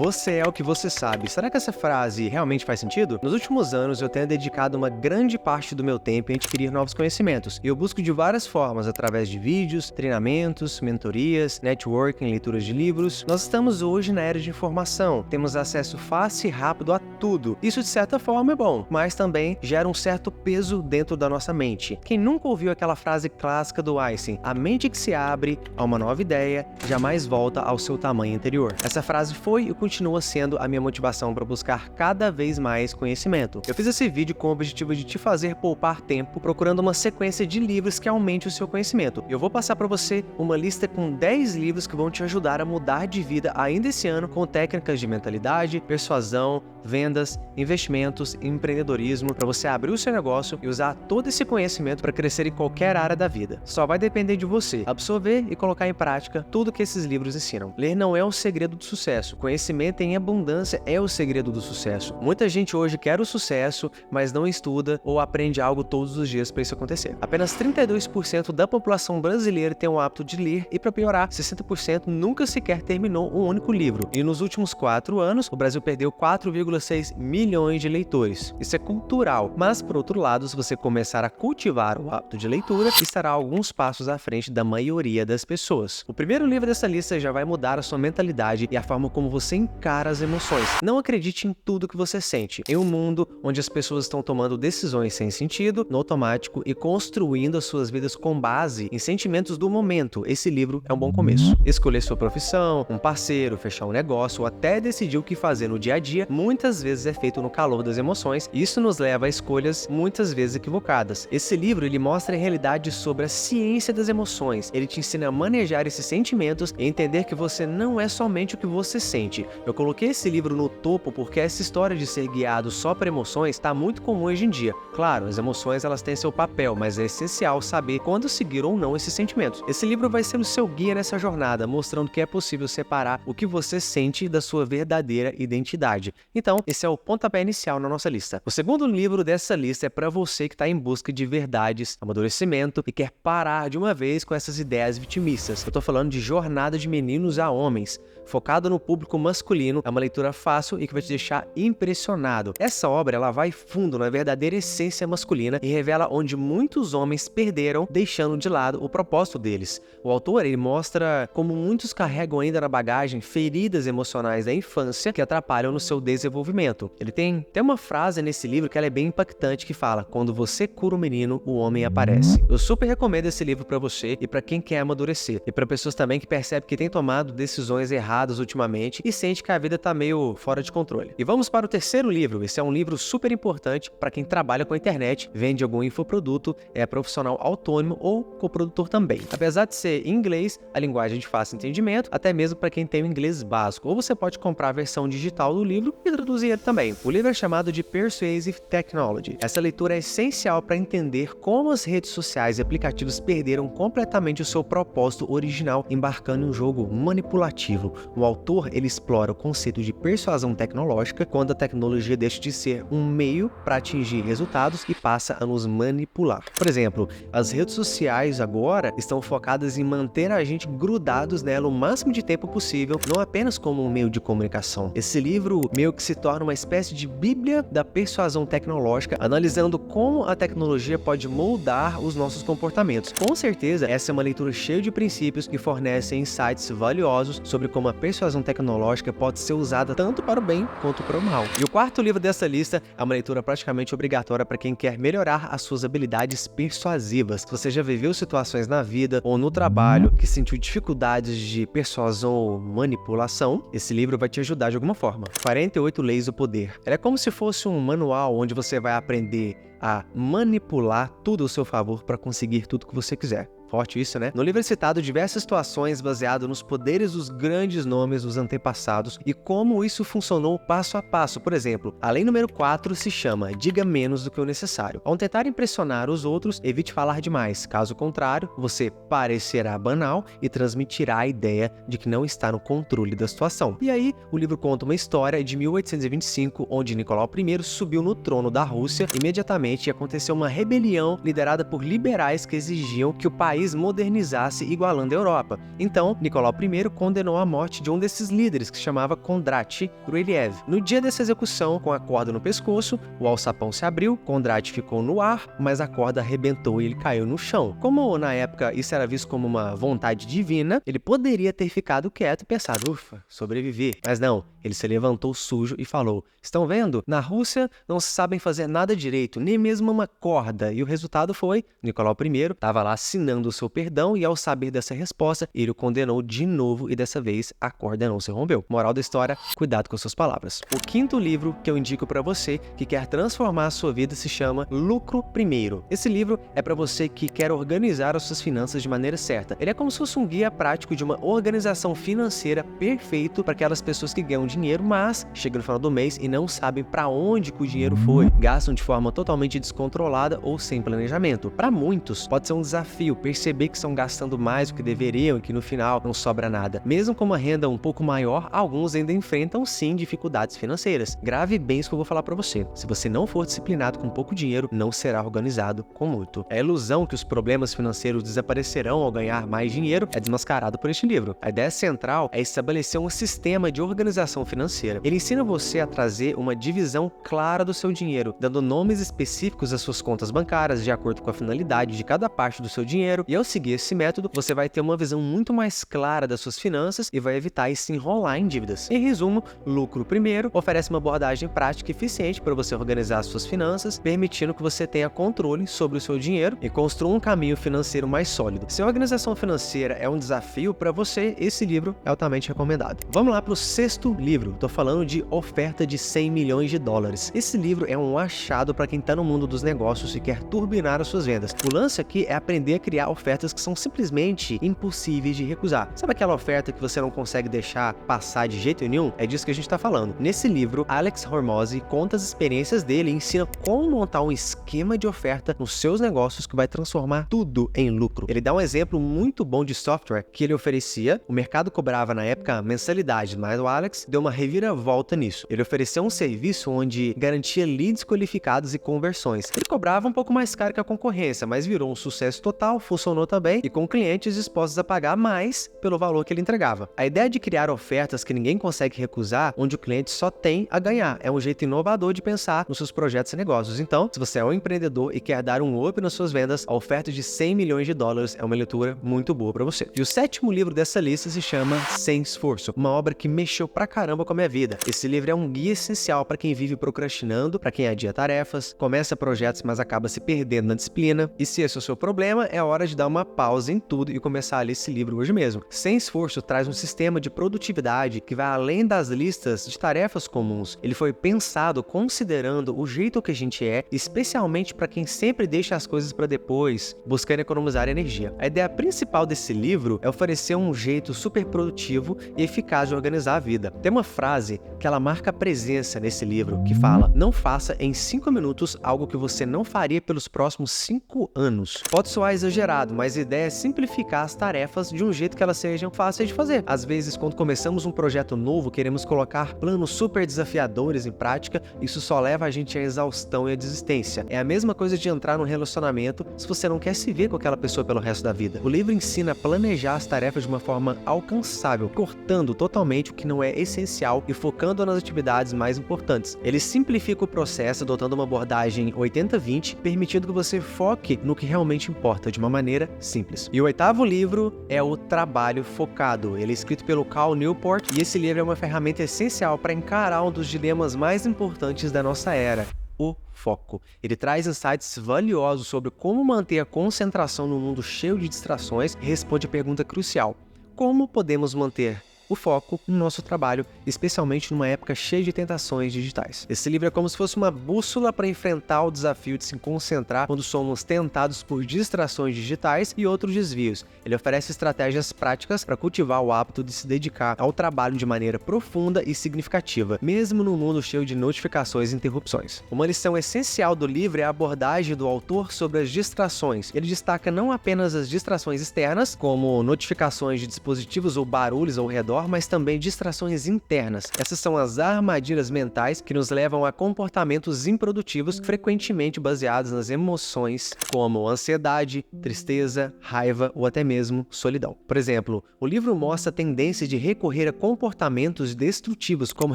Você é o que você sabe. Será que essa frase realmente faz sentido? Nos últimos anos, eu tenho dedicado uma grande parte do meu tempo em adquirir novos conhecimentos. E eu busco de várias formas, através de vídeos, treinamentos, mentorias, networking, leituras de livros. Nós estamos hoje na era de informação. Temos acesso fácil e rápido a tudo. Isso, de certa forma, é bom, mas também gera um certo peso dentro da nossa mente. Quem nunca ouviu aquela frase clássica do Einstein? A mente que se abre a uma nova ideia jamais volta ao seu tamanho anterior. Essa frase foi e continua sendo a minha motivação para buscar cada vez mais conhecimento. Eu fiz esse vídeo com o objetivo de te fazer poupar tempo procurando uma sequência de livros que aumente o seu conhecimento. Eu vou passar para você uma lista com 10 livros que vão te ajudar a mudar de vida ainda esse ano com técnicas de mentalidade, persuasão, vendas, investimentos e empreendedorismo para você abrir o seu negócio e usar todo esse conhecimento para crescer em qualquer área da vida. Só vai depender de você absorver e colocar em prática tudo que esses livros ensinam. Ler não é o segredo do sucesso. Conhecimento em abundância é o segredo do sucesso. Muita gente hoje quer o sucesso, mas não estuda ou aprende algo todos os dias para isso acontecer. Apenas 32% da população brasileira tem o hábito de ler e, para piorar, 60% nunca sequer terminou um único livro. E nos últimos 4 anos, o Brasil perdeu 4,6 milhões de leitores. Isso é cultural, mas por outro lado, se você começar a cultivar o hábito de leitura, estará alguns passos à frente da maioria das pessoas. O primeiro livro dessa lista já vai mudar a sua mentalidade e a forma como você encara as emoções. Não acredite em tudo que você sente. Em um mundo onde as pessoas estão tomando decisões sem sentido, no automático e construindo as suas vidas com base em sentimentos do momento, esse livro é um bom começo. Escolher sua profissão, um parceiro, fechar um negócio ou até decidir o que fazer no dia a dia, muitas vezes é feito no calor das emoções e isso nos leva a escolhas muitas vezes equivocadas. Esse livro ele mostra a realidade sobre a ciência das emoções. Ele te ensina a manejar esses sentimentos e entender que você não é somente o que você sente. Eu coloquei esse livro no topo porque essa história de ser guiado só por emoções está muito comum hoje em dia. Claro, as emoções elas têm seu papel, mas é essencial saber quando seguir ou não esses sentimentos. Esse livro vai ser o seu guia nessa jornada, mostrando que é possível separar o que você sente da sua verdadeira identidade. Então, esse é o pontapé inicial na nossa lista. O segundo livro dessa lista é para você que está em busca de verdades, amadurecimento e quer parar de uma vez com essas ideias vitimistas. Eu tô falando de Jornada de Meninos a Homens, focado no público masculino. É uma leitura fácil e que vai te deixar impressionado. Essa obra ela vai fundo na verdadeira essência masculina e revela onde muitos homens perderam, deixando de lado o propósito deles. O autor ele mostra como muitos carregam ainda na bagagem feridas emocionais da infância que atrapalham no seu desenvolvimento. Ele tem uma frase nesse livro que ela é bem impactante que fala: quando você cura o menino, o homem aparece. Eu super recomendo esse livro para você e para quem quer amadurecer e para pessoas também que percebem que tem tomado decisões erradas ultimamente e sente que a vida tá meio fora de controle. E vamos para o terceiro livro. Esse é um livro super importante para quem trabalha com a internet, vende algum infoproduto, é profissional autônomo ou coprodutor também. Apesar de ser em inglês, a linguagem é de fácil entendimento, até mesmo para quem tem o inglês básico. Ou você pode comprar a versão digital do livro e traduzir ele também. O livro é chamado de Persuasive Technology. Essa leitura é essencial para entender como as redes sociais e aplicativos perderam completamente o seu propósito original, embarcando em um jogo manipulativo. O autor ele explora o conceito de persuasão tecnológica, quando a tecnologia deixa de ser um meio para atingir resultados e passa a nos manipular. Por exemplo, as redes sociais agora estão focadas em manter a gente grudados nela o máximo de tempo possível, não apenas como um meio de comunicação. Esse livro meio que se torna uma espécie de bíblia da persuasão tecnológica, analisando como a tecnologia pode moldar os nossos comportamentos. Com certeza, essa é uma leitura cheia de princípios que fornecem insights valiosos sobre como a persuasão tecnológica pode ser usada tanto para o bem quanto para o mal. E o quarto livro dessa lista é uma leitura praticamente obrigatória para quem quer melhorar as suas habilidades persuasivas. Se você já viveu situações na vida ou no trabalho que sentiu dificuldades de persuasão ou manipulação, esse livro vai te ajudar de alguma forma. 48 Leis do Poder. Ela é como se fosse um manual onde você vai aprender a manipular tudo ao seu favor para conseguir tudo que você quiser. Forte isso, né? No livro é citado diversas situações baseadas nos poderes dos grandes nomes dos antepassados e como isso funcionou passo a passo. Por exemplo, a lei número 4 se chama Diga Menos do que o Necessário. Ao tentar impressionar os outros, evite falar demais. Caso contrário, você parecerá banal e transmitirá a ideia de que não está no controle da situação. E aí, o livro conta uma história de 1825, onde Nicolau I subiu no trono da Rússia. Imediatamente aconteceu uma rebelião liderada por liberais que exigiam que o país país modernizasse igualando a Europa. Então, Nicolau I condenou a morte de um desses líderes, que se chamava Kondrat Grueviev. No dia dessa execução, com a corda no pescoço, o alçapão se abriu, Kondrat ficou no ar, mas a corda arrebentou e ele caiu no chão. Como na época isso era visto como uma vontade divina, ele poderia ter ficado quieto e pensado, ufa, sobrevivi. Mas não, ele se levantou sujo e falou, estão vendo? Na Rússia não sabem fazer nada direito, nem mesmo uma corda. E o resultado foi, Nicolau I estava lá assinando o seu perdão e ao saber dessa resposta, ele o condenou de novo e dessa vez a corda não se rompeu. Moral da história, cuidado com suas palavras. O quinto livro que eu indico para você que quer transformar a sua vida se chama Lucro Primeiro. Esse livro é para você que quer organizar as suas finanças de maneira certa. Ele é como se fosse um guia prático de uma organização financeira perfeito para aquelas pessoas que ganham dinheiro, mas chegam no final do mês e não sabem para onde que o dinheiro foi. Gastam de forma totalmente descontrolada ou sem planejamento. Para muitos, pode ser um desafio perceber que estão gastando mais do que deveriam e que no final não sobra nada. Mesmo com uma renda um pouco maior, alguns ainda enfrentam sim dificuldades financeiras. Grave bem isso que eu vou falar para você. Se você não for disciplinado com pouco dinheiro, não será organizado com muito. A ilusão que os problemas financeiros desaparecerão ao ganhar mais dinheiro é desmascarado por este livro. A ideia central é estabelecer um sistema de organização financeira. Ele ensina você a trazer uma divisão clara do seu dinheiro, dando nomes específicos às suas contas bancárias de acordo com a finalidade de cada parte do seu dinheiro, e ao seguir esse método, você vai ter uma visão muito mais clara das suas finanças e vai evitar se enrolar em dívidas. Em resumo, Lucro Primeiro oferece uma abordagem prática e eficiente para você organizar as suas finanças, permitindo que você tenha controle sobre o seu dinheiro e construa um caminho financeiro mais sólido. Se a organização financeira é um desafio para você, esse livro é altamente recomendado. Vamos lá para o sexto livro. Estou falando de Oferta de 100 milhões de dólares. Esse livro é um achado para quem está no mundo dos negócios e quer turbinar as suas vendas. O lance aqui é aprender a criar ofertas que são simplesmente impossíveis de recusar. Sabe aquela oferta que você não consegue deixar passar de jeito nenhum? É disso que a gente está falando. Nesse livro, Alex Hormozi conta as experiências dele e ensina como montar um esquema de oferta nos seus negócios que vai transformar tudo em lucro. Ele dá um exemplo muito bom de software que ele oferecia. O mercado cobrava na época mensalidade, mas o Alex deu uma reviravolta nisso. Ele ofereceu um serviço onde garantia leads qualificados e conversões. Ele cobrava um pouco mais caro que a concorrência, mas virou um sucesso total, funcionou também e com clientes dispostos a pagar mais pelo valor que ele entregava. A ideia de criar ofertas que ninguém consegue recusar, onde o cliente só tem a ganhar, é um jeito inovador de pensar nos seus projetos e negócios. Então, se você é um empreendedor e quer dar um up nas suas vendas, a oferta de 100 milhões de dólares é uma leitura muito boa para você. E o sétimo livro dessa lista se chama Sem Esforço, uma obra que mexeu pra caramba com a minha vida. Esse livro é um guia essencial para quem vive procrastinando, para quem adia tarefas, começa projetos, mas acaba se perdendo na disciplina. E se esse é o seu problema, é hora de dar uma pausa em tudo e começar a ler esse livro hoje mesmo. Sem Esforço traz um sistema de produtividade que vai além das listas de tarefas comuns. Ele foi pensado considerando o jeito que a gente é, especialmente para quem sempre deixa as coisas para depois, buscando economizar energia. A ideia principal desse livro é oferecer um jeito super produtivo e eficaz de organizar a vida. Tem uma frase que ela marca presença nesse livro, que fala: não faça em 5 minutos algo que você não faria pelos próximos 5 anos. Pode soar exagerado, mas a ideia é simplificar as tarefas de um jeito que elas sejam fáceis de fazer. Às vezes, quando começamos um projeto novo, queremos colocar planos super desafiadores em prática, isso só leva a gente à exaustão e à desistência. É a mesma coisa de entrar num relacionamento se você não quer se ver com aquela pessoa pelo resto da vida. O livro ensina a planejar as tarefas de uma forma alcançável, cortando totalmente o que não é essencial e focando nas atividades mais importantes. Ele simplifica o processo adotando uma abordagem 80-20, permitindo que você foque no que realmente importa de uma maneira simples. E o oitavo livro é O Trabalho Focado. Ele é escrito pelo Cal Newport e esse livro é uma ferramenta essencial para encarar um dos dilemas mais importantes da nossa era: o foco. Ele traz insights valiosos sobre como manter a concentração num mundo cheio de distrações e responde a pergunta crucial: como podemos manter o foco no nosso trabalho, especialmente numa época cheia de tentações digitais. Esse livro é como se fosse uma bússola para enfrentar o desafio de se concentrar quando somos tentados por distrações digitais e outros desvios. Ele oferece estratégias práticas para cultivar o hábito de se dedicar ao trabalho de maneira profunda e significativa, mesmo num mundo cheio de notificações e interrupções. Uma lição essencial do livro é a abordagem do autor sobre as distrações. Ele destaca não apenas as distrações externas, como notificações de dispositivos ou barulhos ao redor, redor, mas também distrações internas. Essas são as armadilhas mentais que nos levam a comportamentos improdutivos, frequentemente baseados nas emoções, como ansiedade, tristeza, raiva ou até mesmo solidão. Por exemplo, o livro mostra a tendência de recorrer a comportamentos destrutivos como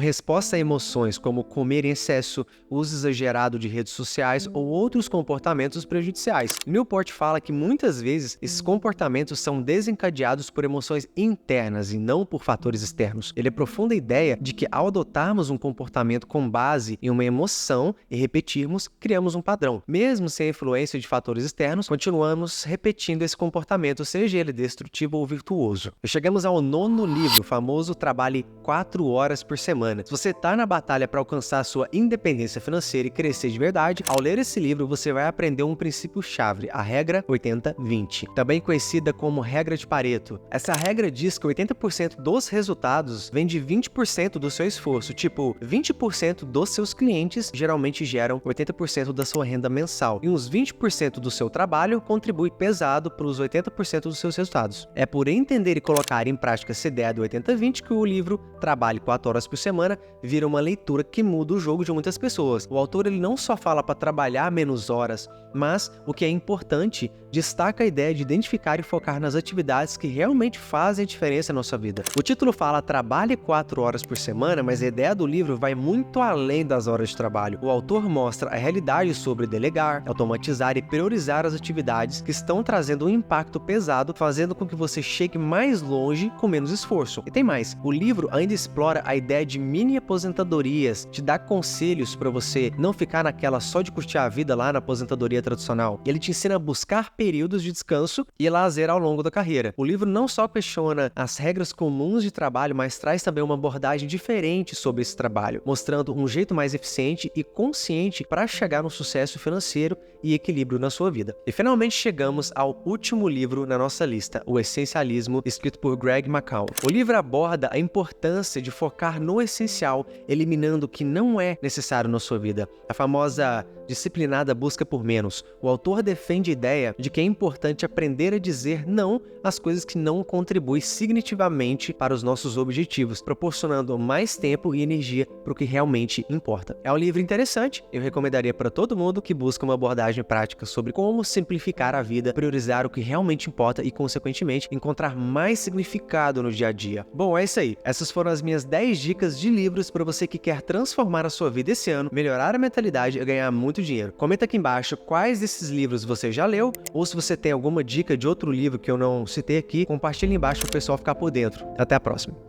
resposta a emoções, como comer em excesso, uso exagerado de redes sociais ou outros comportamentos prejudiciais. Newport fala que muitas vezes esses comportamentos são desencadeados por emoções internas e não por fatores externos. Ele aprofunda a ideia de que ao adotarmos um comportamento com base em uma emoção e repetirmos, criamos um padrão. Mesmo sem a influência de fatores externos, continuamos repetindo esse comportamento, seja ele destrutivo ou virtuoso. E chegamos ao 9º livro, o famoso Trabalhe 4 horas por semana. Se você está na batalha para alcançar a sua independência financeira e crescer de verdade, ao ler esse livro você vai aprender um princípio-chave, a regra 80-20, também conhecida como regra de Pareto. Essa regra diz que 80% dos resultados vem de 20% do seu esforço, tipo, 20% dos seus clientes geralmente geram 80% da sua renda mensal, e uns 20% do seu trabalho contribui pesado para os 80% dos seus resultados. É por entender e colocar em prática essa ideia do 80-20 que o livro Trabalhe 4 horas por semana vira uma leitura que muda o jogo de muitas pessoas. O autor ele não só fala para trabalhar menos horas, mas, o que é importante, destaca a ideia de identificar e focar nas atividades que realmente fazem a diferença na nossa vida. O título fala Trabalhe 4 horas por semana, mas a ideia do livro vai muito além das horas de trabalho. O autor mostra a realidade sobre delegar, automatizar e priorizar as atividades que estão trazendo um impacto pesado, fazendo com que você chegue mais longe com menos esforço. E tem mais, o livro ainda explora a ideia de mini aposentadorias, te dá conselhos para você não ficar naquela só de curtir a vida lá na aposentadoria tradicional. Ele te ensina a buscar períodos de descanso e lazer ao longo da carreira. O livro não só questiona as regras comuns de trabalho, mas traz também uma abordagem diferente sobre esse trabalho, mostrando um jeito mais eficiente e consciente para chegar no sucesso financeiro e equilíbrio na sua vida. E finalmente chegamos ao último livro na nossa lista, O Essencialismo, escrito por Greg McCall. O livro aborda a importância de focar no essencial, eliminando o que não é necessário na sua vida. A famosa disciplinada busca por menos. O autor defende a ideia de que é importante aprender a dizer não às coisas que não contribuem significativamente para os nossos objetivos, proporcionando mais tempo e energia para o que realmente importa. É um livro interessante, eu recomendaria para todo mundo que busca uma abordagem prática sobre como simplificar a vida, priorizar o que realmente importa e, consequentemente, encontrar mais significado no dia a dia. Bom, é isso aí. Essas foram as minhas 10 dicas de livros para você que quer transformar a sua vida esse ano, melhorar a mentalidade e ganhar muito dinheiro. Comenta aqui embaixo quais desses livros você já leu, ou se você tem alguma dica de outro livro que eu não citei aqui, compartilha embaixo para o pessoal ficar por dentro. Até a próxima.